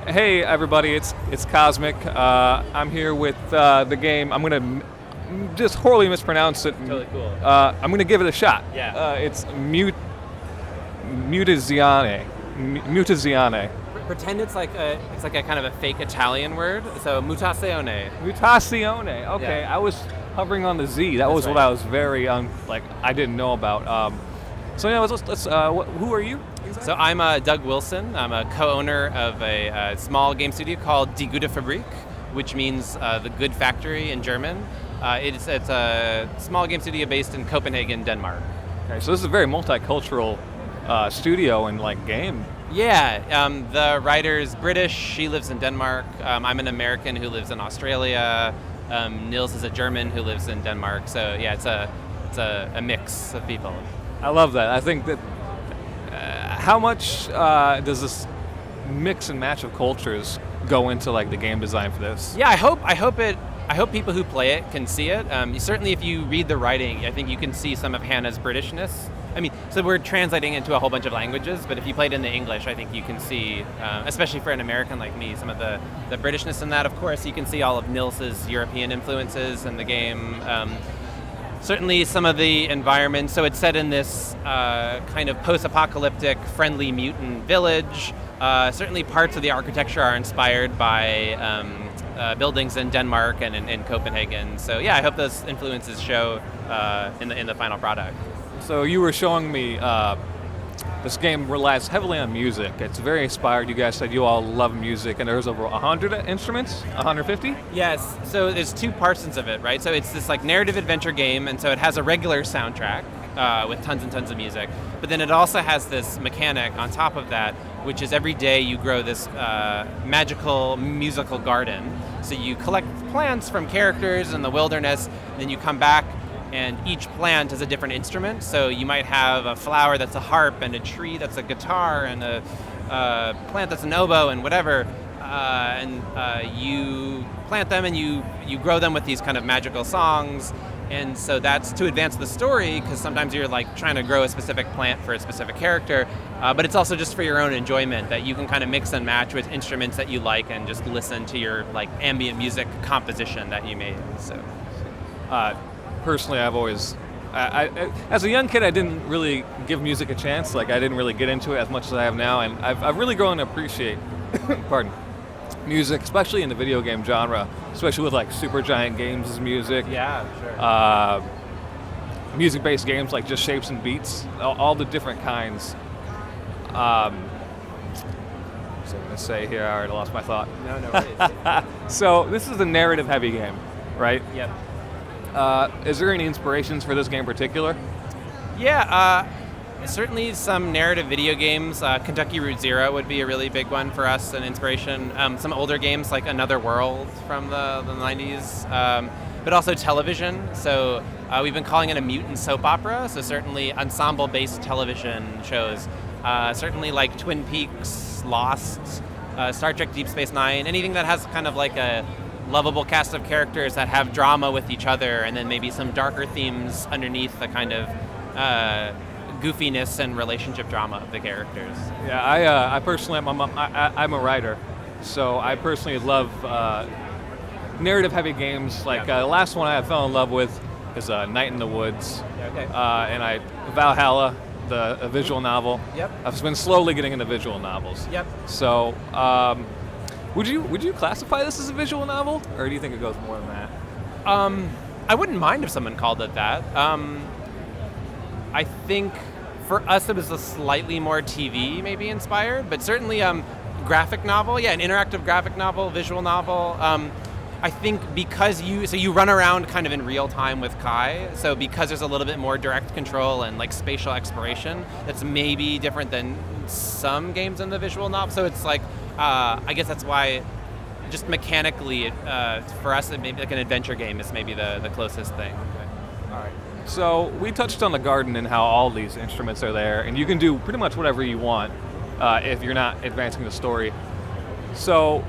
Hey everybody, it's Cosmic. I'm here with the game. I'm gonna just horribly mispronounce it. Totally cool. I'm gonna give it a shot. Yeah. It's Mutazione. Mutazione. Pretend it's like a kind of a fake Italian word. So Mutazione. Mutazione. Okay, Yeah. I was hovering on the Z. That was what right. I was very I didn't know about. So yeah, let's who are you? Exactly? So I'm Doug Wilson. I'm a co-owner of a small game studio called Die Gute Fabrik, which means the good factory in German. It's a small game studio based in Copenhagen, Denmark. Okay, so this is a very multicultural studio and game. Yeah, the writer's British. She lives in Denmark. I'm an American who lives in Australia. Nils is a German who lives in Denmark. So yeah, it's a mix of people. I love that. I think that how much does this mix and match of cultures go into the game design for this? Yeah, I hope people who play it can see it. Certainly, if you read the writing, I think you can see some of Hannah's Britishness. I mean, so we're translating into a whole bunch of languages, but if you played in the English, I think you can see, especially for an American like me, some of the Britishness in that. Of course, you can see all of Nils's European influences in the game. Certainly some of the environment. So it's set in this kind of post-apocalyptic, friendly mutant village. Certainly parts of the architecture are inspired by buildings in Denmark and in Copenhagen. So yeah, I hope those influences show in the final product. So you were showing me this game relies heavily on music. It's very inspired. You guys said you all love music, and there's over 100 instruments, 150? Yes, so there's two portions of it, right? So it's this narrative adventure game, and so it has a regular soundtrack with tons and tons of music. But then it also has this mechanic on top of that, which is every day you grow this magical musical garden. So you collect plants from characters in the wilderness, and then you come back, and each plant is a different instrument. So you might have a flower that's a harp, and a tree that's a guitar, and a plant that's an oboe, and whatever. You plant them, and you grow them with these kind of magical songs. And so that's to advance the story, because sometimes you're trying to grow a specific plant for a specific character, but it's also just for your own enjoyment, that you can kind of mix and match with instruments that you like and just listen to your ambient music composition that you made. So. Personally, I've always, as a young kid, I didn't really give music a chance. I didn't really get into it as much as I have now, and I've really grown to appreciate, pardon, music, especially in the video game genre, especially with Supergiant Games' music. Yeah, sure. Music-based games like just Shapes and Beats, all the different kinds. So I'm gonna say here, I already lost my thought. No worries. So this is a narrative-heavy game, right? Yep. Is there any inspirations for this game in particular? Yeah, certainly some narrative video games. Kentucky Route Zero would be a really big one for us, an inspiration. Some older games like Another World from the 90s, but also television. So we've been calling it a mutant soap opera, so certainly ensemble-based television shows. Certainly like Twin Peaks, Lost, Star Trek Deep Space Nine, anything that has kind of a lovable cast of characters that have drama with each other, and then maybe some darker themes underneath the kind of goofiness and relationship drama of the characters. Yeah, I personally, I'm a writer, so I personally love narrative-heavy games. The last one I fell in love with is Night in the Woods, Okay. and Valhalla, the visual novel. Yep. I've been slowly getting into visual novels. Yep. So. Would you classify this as a visual novel, or do you think it goes more than that? I wouldn't mind if someone called it that. I think for us it was a slightly more TV maybe inspired, but certainly graphic novel, an interactive graphic novel, visual novel. I think because you run around kind of in real time with Kai, so because there's a little bit more direct control and spatial exploration, that's maybe different than some games in the visual novel. So it's I guess that's why, just mechanically, for us, it maybe an adventure game is maybe the closest thing. Okay. All right. So we touched on the garden and how all these instruments are there, and you can do pretty much whatever you want if you're not advancing the story. So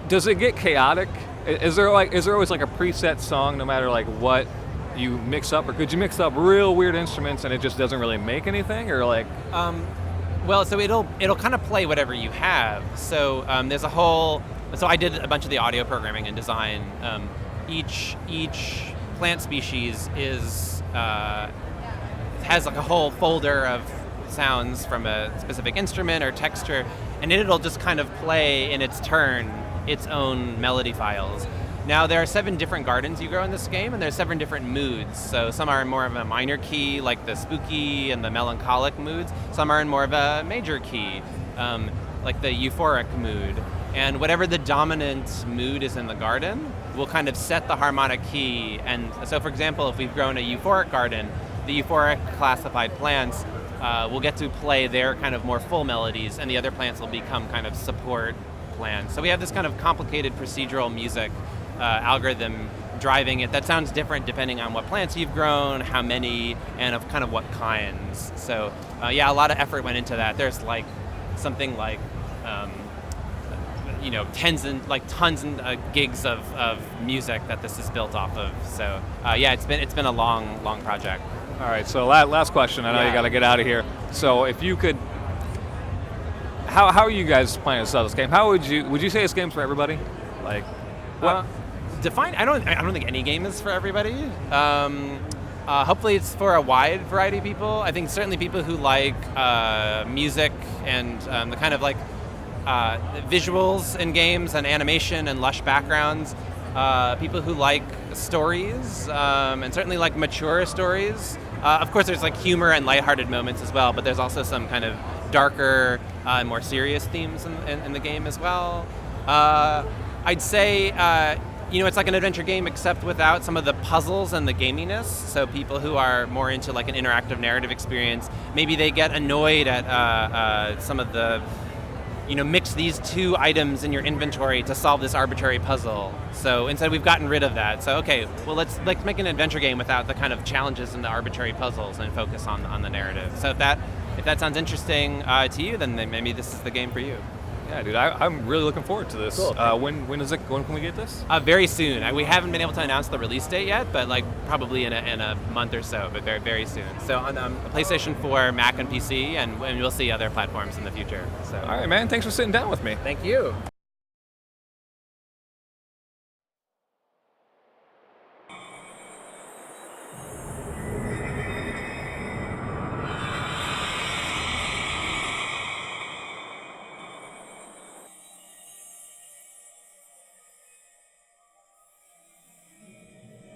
does it get chaotic? Is there always a preset song no matter what you mix up, or could you mix up real weird instruments and it just doesn't really make anything, or Well, so it'll kind of play whatever you have. So there's a whole. So I did a bunch of the audio programming and design. Each plant species has like a whole folder of sounds from a specific instrument or texture, and it'll just kind of play in its turn its own melody files. Now there are 7 different gardens you grow in this game, and there's 7 different moods. So some are in more of a minor key, like the spooky and the melancholic moods. Some are in more of a major key, like the euphoric mood. And whatever the dominant mood is in the garden will kind of set the harmonic key. And so, for example, if we've grown a euphoric garden, the euphoric classified plants will get to play their kind of more full melodies, and the other plants will become kind of support plants. So we have this kind of complicated procedural music algorithm driving it that sounds different depending on what plants you've grown, how many, and of kind of what kinds. So yeah, a lot of effort went into that. There's like something like tons and gigs of music that this is built off of. So yeah, it's been a long project. All right, so last question. I know Yeah. you got to get out of here. So if you could, how are you guys planning to sell this game? How would you say this game's for everybody? Like, what? I don't think any game is for everybody. Hopefully it's for a wide variety of people. I think certainly people who like music and the kind of like visuals in games and animation and lush backgrounds. People who like stories and certainly like mature stories. Of course, there's like humor and lighthearted moments as well, but there's also some kind of darker, more serious themes in the game as well. I'd say it's like an adventure game except without some of the puzzles and the gaminess. So people who are more into like an interactive narrative experience, maybe they get annoyed at some of the, mix these 2 items in your inventory to solve this arbitrary puzzle. So instead we've gotten rid of that. So okay, well let's make an adventure game without the kind of challenges and the arbitrary puzzles and focus on the narrative. So if that sounds interesting to you, then maybe this is the game for you. Yeah, dude, I'm really looking forward to this. Cool. When can we get this? Very soon. We haven't been able to announce the release date yet, but like probably in a month or so, but very, very soon. So on PlayStation 4, Mac, and PC, and we'll see other platforms in the future. So. All right, man. Thanks for sitting down with me. Thank you.